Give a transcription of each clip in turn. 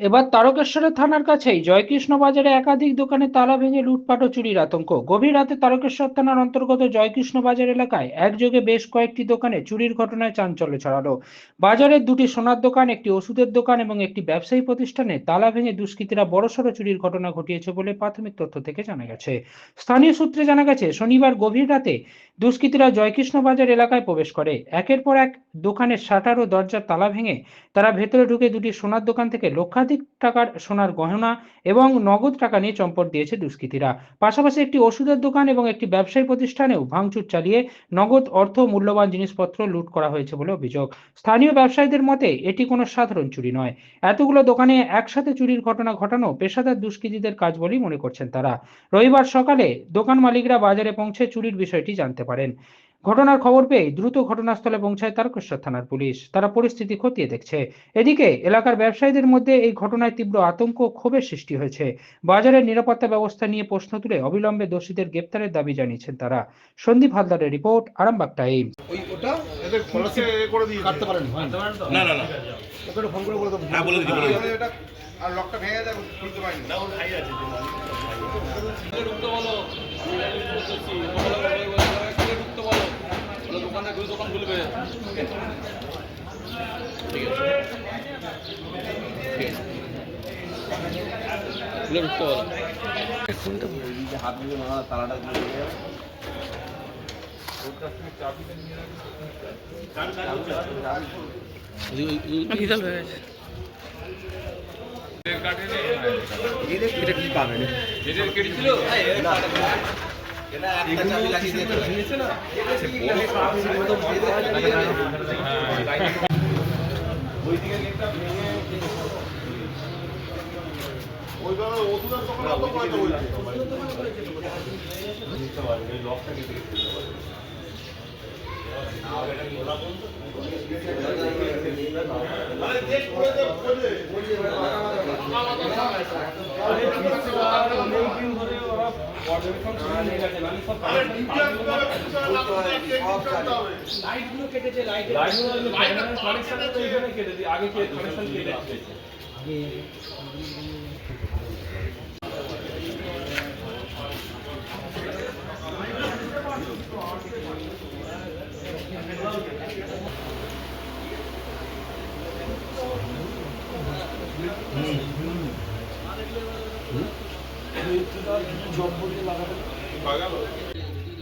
এবার তারকেশ্বরের থানার কাছেই জয়কৃষ্ণ বাজারে একাধিক দোকানে তালা ভেঙে লুটপাট ও চুরির আতঙ্ক। গভীর রাতে তারকেশ্বর থানার অন্তর্গত জয়কৃষ্ণ বাজার এলাকায় একযোগে বেশ কয়েকটি দোকানে চুরির ঘটনায় চাঞ্চল্য ছড়ালো। বাজারের দুটি সোনার দোকান, একটি ওষুধের দোকান এবং একটি ব্যবসায়ী প্রতিষ্ঠানে তালা ভেঙে দুষ্কৃতীরা বড়সড় চুরির ঘটনা ঘটিয়েছে বলে প্রাথমিক তথ্য থেকে জানা গেছে। স্থানীয় সূত্রে জানা গেছে, শনিবার গভীর রাতে দুষ্কৃতীরা জয়কৃষ্ণ বাজার এলাকায় প্রবেশ করে একের পর এক দোকানের শাটার ও দরজার তালা ভেঙে তারা ভেতরে ঢুকে দুটি সোনার দোকান থেকে লক্ষাধিক টাকার সোনার গহনা এবং নগদ টাকা নিয়ে চম্পট দিয়েছে দুষ্কৃতীরা। পাশাপাশি একটি ওষুধের দোকান এবং একটি ব্যবসায়ী প্রতিষ্ঠানেও ভাঙচুর চালিয়ে নগদ অর্থ ও মূল্যবান জিনিসপত্র লুট করা হয়েছে বলে অভিযোগ। স্থানীয় ব্যবসায়ীদের মতে এটি কোনো সাধারণ চুরি নয়, এতগুলো দোকানে একসাথে চুরির ঘটনা ঘটানো পেশাদার দুষ্কৃতীদের কাজ বলেই মনে করছেন তারা। রবিবার সকালে দোকান মালিকরা বাজারে পৌঁছে চুরির বিষয়টি জানতে পারেন। ঘটনার খবর পেয়ে দ্রুত ঘটনাস্থলে পৌঁছায় তারকেশ্বর থানার পুলিশ। তারা পরিস্থিতি খতিয়ে দেখছে। এদিকে এলাকার ব্যবসায়ীদের মধ্যে এই ঘটনায় তীব্র আতঙ্ক ও ক্ষোভের সৃষ্টি হয়েছে। বাজারের নিরাপত্তা ব্যবস্থা নিয়ে প্রশ্ন তুলে অবিলম্বে দোষীদের গ্রেপ্তারের দাবি জানিয়েছেন তারা। সন্দীপ হালদারের রিপোর্ট, আরামবাগ টাইমস। ওই ওটা এদের খোলাসে করে দিয়ে কাটতে পারেন না না না ওকে ফোন করে বলে দেবো। হ্যাঁ বলে দিচ্ছি বলে দিচ্ছি। এটা আর লকটা ভেঙে যাবে খুলতে পারিনি না ওর ভাই আছে ঢুকতে বলো ঢুকতে বলো দোকানে দোকান খুলবে। ঠিক আছে খুলে ঢুকতে বলো। হাত দিয়ে তালাটা দিয়ে এটা কি পাবেন এদের কেটে ছিল লাইটগুলো কেটেছে, লাইটগুলো কানেকশন তো এখানে কেটে দিই, আগে কে কানেকশন কেটে দিয়েছে আগে।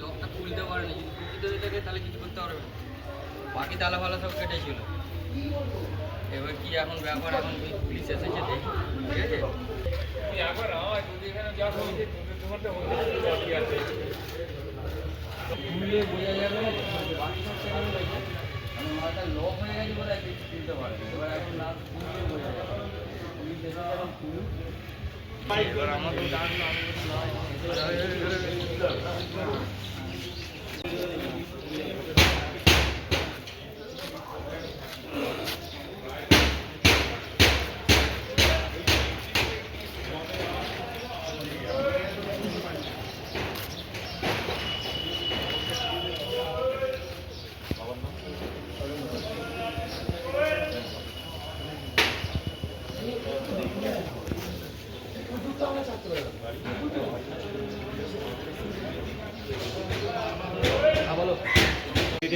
লকটা খুলতে পারেনি, যদি থাকে তাহলে কিছু করতে পারবে না। বাকি তালা ফালা সব কেটেছিল। এবার কি এখন ব্যাপার, এখন পুলিশ এসেছে দেখি, ঠিক আছে। খুললে বোঝা যাবে না, বাকি সব সেখানে রয়েছে। মালটা লক হয়ে গেছে বলে কিছু খুলতে পারে। এবার এখন না খুললে বোঝা যাবে, পুলিশ এসেছে এখন খুলুন। এবার আমাদের ডাকলো, আমি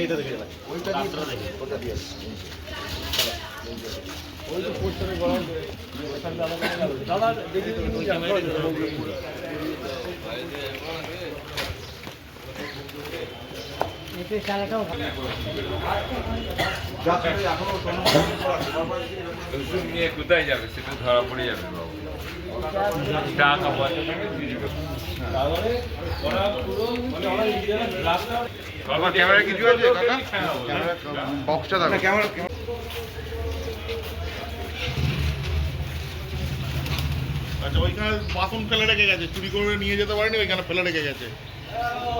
এটা দেখে যাবে ওইটা দিয়ে ওটা দিয়ে ওই তো পোস্টারে গরম দাদা দেখি এতে চালাটাও নিয়ে কোথায় যাবে, সেটা ধরা পড়ে যাবে বাবু। টাকা বাবা ক্যামেরা কিছু আছে কাকা? ক্যামেরা বক্সটা দাও। ক্যামেরা আচ্ছা ওইখানে বাসন ফেলে রেখে গেছে, চুরি করে নিয়ে যেতে পারেনি, ওইখানে ফেলে রেখে গেছে।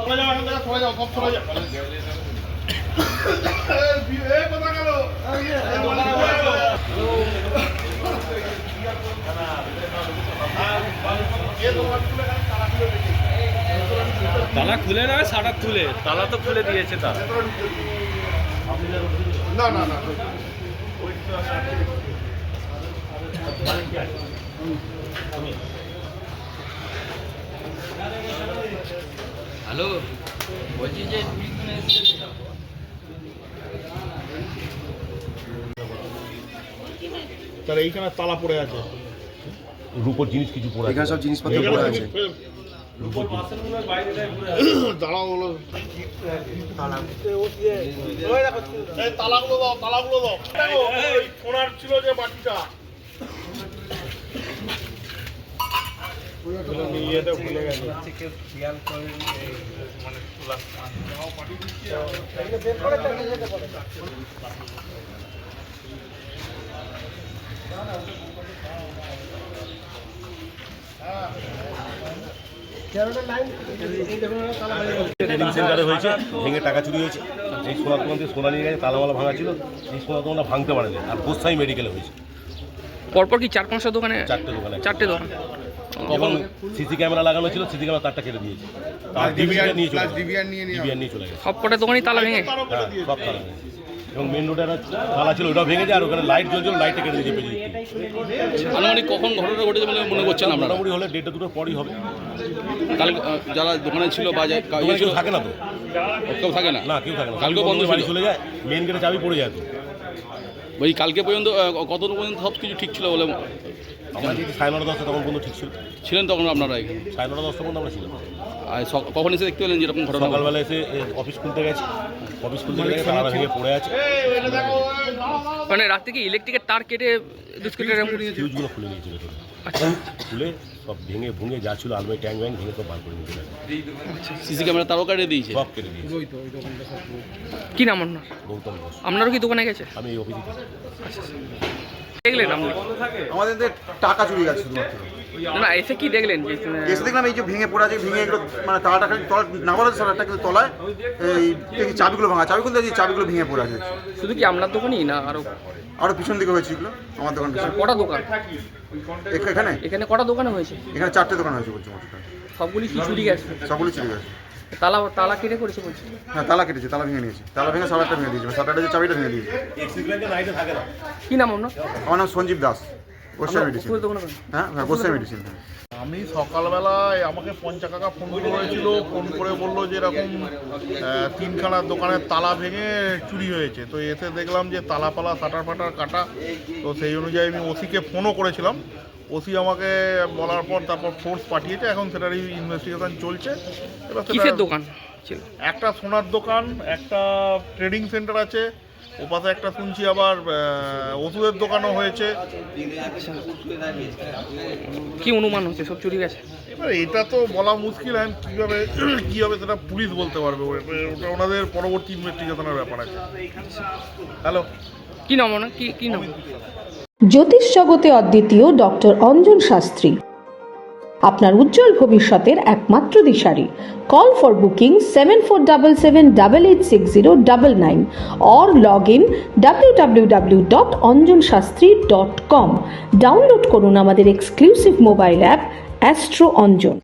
চলে যাও এখান থেকে, চলে যাও, সব চলে যাও। কোথা গেল? তালা খুলে না, শাটার তুলে, তালা তো খুলে দিয়েছে তারা। না না না হ্যালো, বলছি যে চুরি করে এসেছে। তাহলে এইখানে তালা পড়ে আছে, রূপোর জিনিস কিছু পড়ে আছে। এখানে সব জিনিসপত্র এখানে পড়ে আছে। রূপোর বাসনগুলোর বাইরে ঘুরে আছে। দাঁড়াও হলো এই তালাগুলো দাও, তালাগুলো দাও। দেখো, এই সোনার ছিল যে বাটিটা নিয়ে যেতে ভুলে গেছে। ট্রেনিং সেন্টারে হয়েছে, ভেঙে টাকা চুরি হয়েছে। এই সোনার দোকান থেকে সোনা নিয়ে গেছে, তালাওয়ালা ভাঙা ছিল। এই সোনার দোকানটা ভাঙতে পারেনি, আর গোসাই মেডিকেলে হয়েছে। পরপর কি 4-5টা দোকানে? 4টে দোকানে, 4টে দোকান। এবং সিসি ক্যামেরা লাগানো ছিল, সিসি ক্যামেরা তারটা কেটে দিয়েছে। তার ডিভিআর নিয়ে চলে গেছে, ডিভিআর নিয়ে চলে গেছে। সব কটা দোকানই তালা ভেঙে? হ্যাঁ, সব তালা ভেঙেছে। এবং মেন রোডে একটা তালা ছিল, ওটাও ভেঙেছে। আর ওখানে লাইট জ্বলছিল, লাইটটা কেটে দিয়েছে পেছন দিক থেকে। আনুমানিক কখন ঘটনা ঘটেছে বলে মনে করছেন আপনারা? মোটামুটি হলে 1.5-2 পরই হবে। কালকে যারা দোকানে ছিল বা দোকানে কেউ থাকে না তো, কেউ থাকে না? না কেউ থাকে না। কালকে বন্ধ বাড়ি ছিল? চলে যায়, মেন গেটে চাবি পড়ে যায় তো। ওই কালকে পর্যন্ত কতটা পর্যন্ত সব কিছু ঠিক ছিল বলে আমরা যদি 9:30-10টা তখন পর্যন্ত ঠিক ছিল। ছিলেন তখন আপনারা এখানে? 9:30-10টা পর্যন্ত আমরা ছিলাম। আর কখন এসে দেখতে পেলেন যেরকম ঘটনা? সকালবেলা এসে অফিস খুলতে গেছে, অফিস খুলতে গেছে, তালা ভেঙে পড়ে আছে। মানে রাত থেকে ইলেকট্রিকের তার কেটে দুষ্কৃতীরা ফিউজগুলো খুলে নিয়েছিল, আচ্ছা খুলে সব ভেঙে ভুঙে যা ছিল আলমারি ট্যাঙ্ক ব্যাঙ্ক ভেঙে সব বার করে নিয়েছিল। সিসি ক্যামেরা তারও কাটিয়ে দিয়েছে? সব কেটে দিয়েছে। কি নাম আপনার? গৌতম ঘোষ। আপনারও কি দোকানে গেছে? আমি এই অফিসে দেখলেন আপনি? আমাদের টাকা চুরি গেছে শুধুমাত্র। না এসে কি দেখলেন? যে এসে দেখলাম এই যে ভেঙে পড়ে আছে, ভেঙে এগুলো মানে তালাটা খালি তলা না বলা সারাটা কিন্তু তলায় এই দেখি চাবিগুলো ভাঙা, চাবিগুলো দেখি চাবিগুলো ভেঙে পড়ে আছে। শুধু কি আপনার দোকানই না আরও পিছন দিকে হয়েছে এগুলো আমার দোকান পিছনে। কটা দোকান এখানে এখানে কটা দোকানে হয়েছে? এখানে 4টে দোকান হয়েছে বলছি মোট। সবগুলি কি চুরি গেছে? সবগুলো চুরি গেছে। তালা কেটে করেছে বলছি? হ্যাঁ তালা কেটেছে, তালা ভেঙে নিয়েছে, তালা ভেঙে সারাটা ভেঙে দিয়েছে, সারাটা যে চাবিটা ভেঙে দিয়েছে। কি নাম আপনার? আমার নাম সঞ্জীব দাস, গোসাই মেডিসিন। হ্যাঁ হ্যাঁ, গোসাই মেডিসিন। আমি সকালবেলায় আমাকে পঞ্চা কাকা ফোন করেছিল, ফোন করে বললো যে এরকম 3খানা দোকানের তালা ভেঙে চুরি হয়েছে। তো এসে দেখলাম যে তালা পালা শাটার ফাটার কাটা। তো সেই অনুযায়ী আমি ওসিকে ফোনও করেছিলাম। ওসি আমাকে বলার পর তারপর ফোর্স পাঠিয়েছে, এখন সেটারই ইনভেস্টিগেশন চলছে। এবার কিসের দোকান ছিল? একটা সোনার দোকান, একটা ট্রেডিং সেন্টার আছে, ওপাশে একটা শুনছি আবার ওষুধের দোকানও হয়েছে। কি অনুমান হচ্ছে সব চুরি গেছে? এবার এটা তো বলা মুশকিল, এখন কীভাবে কী হবে সেটা পুলিশ বলতে পারবে। ওটা ওনাদের পরবর্তী ইনভেস্টিগেশনের ব্যাপার আছে। হ্যালো, কি নাম ওনার? কি নাম? জ্যোতিষ জগতে অদ্বিতীয় ডক্টর অঞ্জন শাস্ত্রী, আপনার উজ্জ্বল ভবিষ্যতের একমাত্র দিশারি। Call for booking 7477886099 or log in www.anjanshastri.com। Download করুন আমাদের exclusive mobile app astro Anjan.